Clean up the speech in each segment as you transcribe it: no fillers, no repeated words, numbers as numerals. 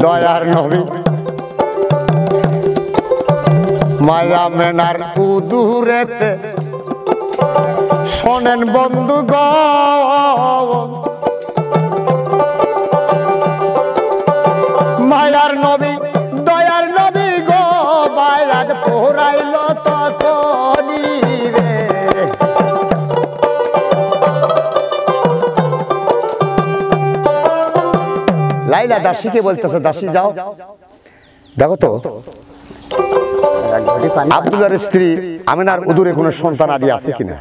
দয়ার নবী মায়া মেনার উদুরেতে শোনেন বন্ধুগণ মায়ার নবী দয়ার নবী গো বায়াত পোড়াইল তখনই রে লাইলা দাসীকে বলতেছে দাসী যাও দেখো তো আব্দুল্লাহর স্ত্রী আমিনার উদুরে কোনো সন্তান আদি আছে কিনা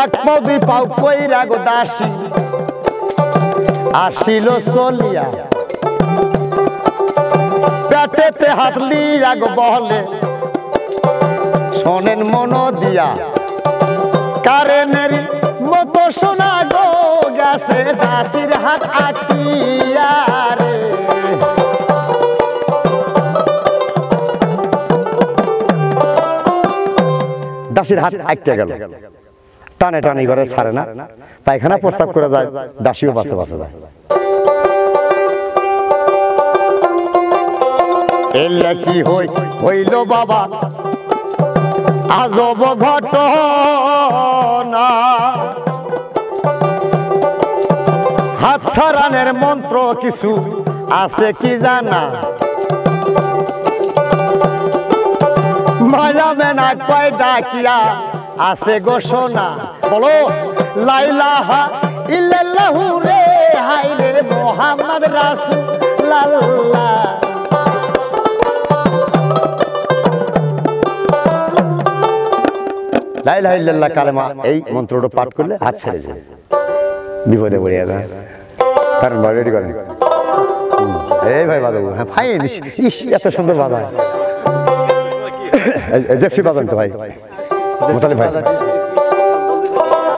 এক পাও দুই পাও কইরা গো দাসী আসিল চলিয়া পেটেতে হাত লিয়া গো বলে শোনেন মন দিয়া কারেনের মতো শোনা গো গেছে দাসীর হাত আঁকিয়া রে দাসীর হাত আঁকতে গেল টানে টানি করে ছাড়ে না পায়খানা প্রস্তাব করে যায় দাসীও বাসে বাসে যায় এলে কি হইল বাবা আজব ঘটনা হাত ছাড়ানের মন্ত্র কিছু আছে কি জানা মায়া মেনা কয় ডাকিয়া আছে ঘোষণা বলো লাইলাহা ইল্লাল্লাহু রে হাই রে মুহাম্মদ রাসূলুল্লাহ লা ইলাহা ইল্লাল্লাহ কালেমা এই মন্ত্রটা পাঠ করলে হাত ছেড়ে যাবে বিপদে পড়ে যাবে কারণ রেডি করেন এই ভাই বাজাবো হ্যাঁ ফাইন ইস এত সুন্দর বাজায় জেপসি বাজান তো ভাই মোতালিব ভাই